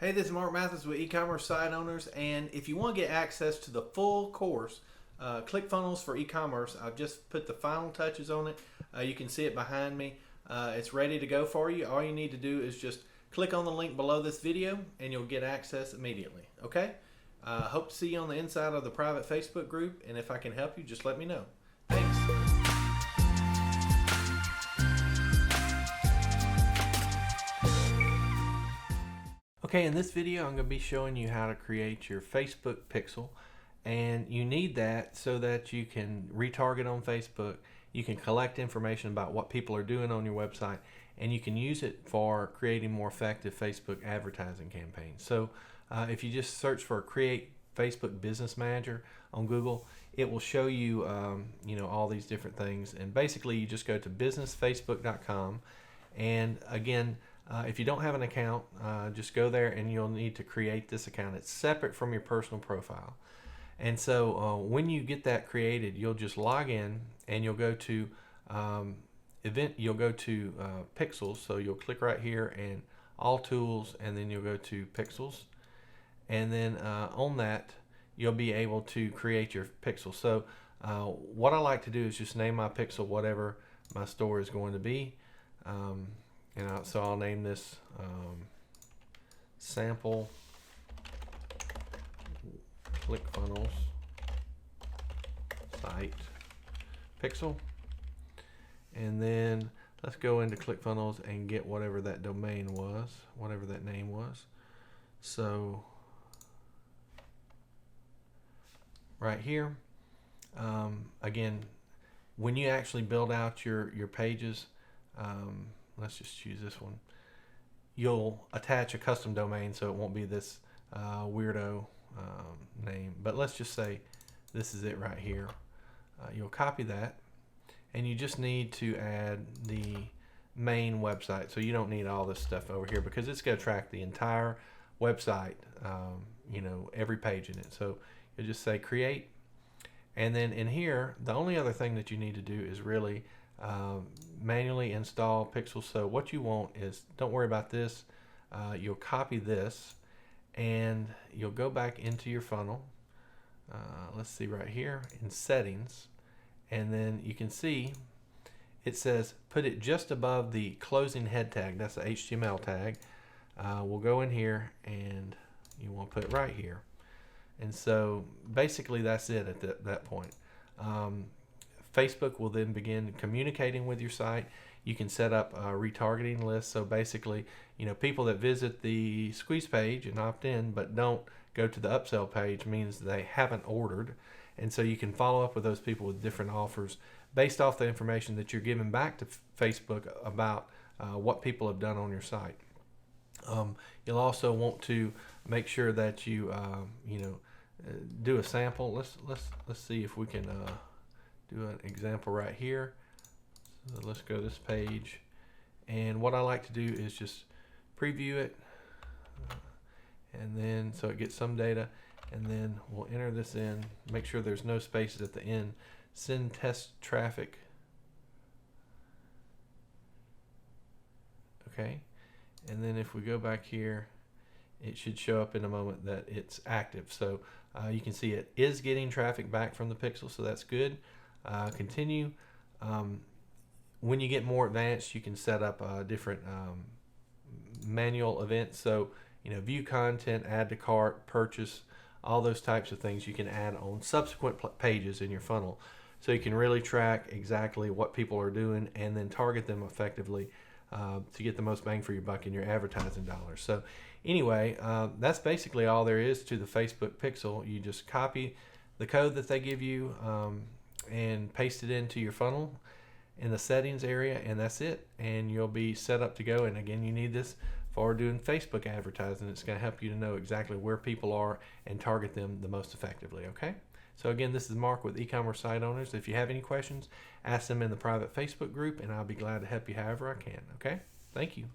Hey, this is Mark Mathis with e-commerce site owners, and if you want to get access to the full course, ClickFunnels for e-commerce, I've just put the final touches on it. You can see it behind me. It's ready to go for you. All you need to do is just click on the link below this video and you'll get access immediately. Okay? Hope to see you on the inside of the private Facebook group, and if I can help you, just let me know. Thanks. Okay, in this video I'm going to be showing you how to create your Facebook pixel, and you need that so that you can retarget on Facebook, you can collect information about what people are doing on your website, and you can use it for creating more effective Facebook advertising campaigns. So if you just search for Create Facebook Business Manager on Google, it will show you all these different things, and basically you just go to businessfacebook.com, and again, if you don't have an account, just go there and you'll need to create this account. It's separate from your personal profile. And so when you get that created, you'll just log in and you'll go to Pixels. So you'll click right here and All Tools, and then you'll go to Pixels. And then on that, you'll be able to create your pixel. So what I like to do is just name my pixel whatever my store is going to be. So I'll name this Sample ClickFunnels Site Pixel. And then let's go into ClickFunnels and get whatever that domain was, whatever that name was. So right here, again, when you actually build out your pages, let's just choose this one. You'll attach a custom domain, so it won't be this weirdo name, but let's just say this is it right here. You'll copy that, and you just need to add the main website. So you don't need all this stuff over here because it's going to track the entire website, every page in it. So you'll just say create, and then in here, the only other thing that you need to do is really manually install pixels. So what you want is, don't worry about this, you'll copy this and you'll go back into your funnel. Let's see right here in settings, and then you can see it says put it just above the closing head tag. That's the HTML tag. We'll go in here and you want to put it right here, and so basically that's it at that point. Facebook will then begin communicating with your site. You can set up a retargeting list. So basically, people that visit the squeeze page and opt in but don't go to the upsell page means they haven't ordered. And so you can follow up with those people with different offers based off the information that you're giving back to Facebook about what people have done on your site. You'll also want to make sure that you do a sample. Let's see if we can do an example right here. So let's go to this page, and what I like to do is just preview it, and then so it gets some data, and then we'll enter this in, make sure there's no spaces at the end, send test traffic. Okay, and then if we go back here, it should show up in a moment that it's active. So you can see it is getting traffic back from the pixel, so that's good. Continue. When you get more advanced, you can set up different manual events. So view content, add to cart, purchase, all those types of things you can add on subsequent pages in your funnel, so you can really track exactly what people are doing and then target them effectively to get the most bang for your buck in your advertising dollars. So anyway, that's basically all there is to the Facebook pixel. You just copy the code that they give you and paste it into your funnel in the settings area, and that's it, and you'll be set up to go. And again, you need this for doing Facebook advertising. It's going to help you to know exactly where people are and target them the most effectively. Okay, so again, this is Mark with e-commerce site owners. If you have any questions, ask them in the private Facebook group, and I'll be glad to help you however I can. Okay, thank you.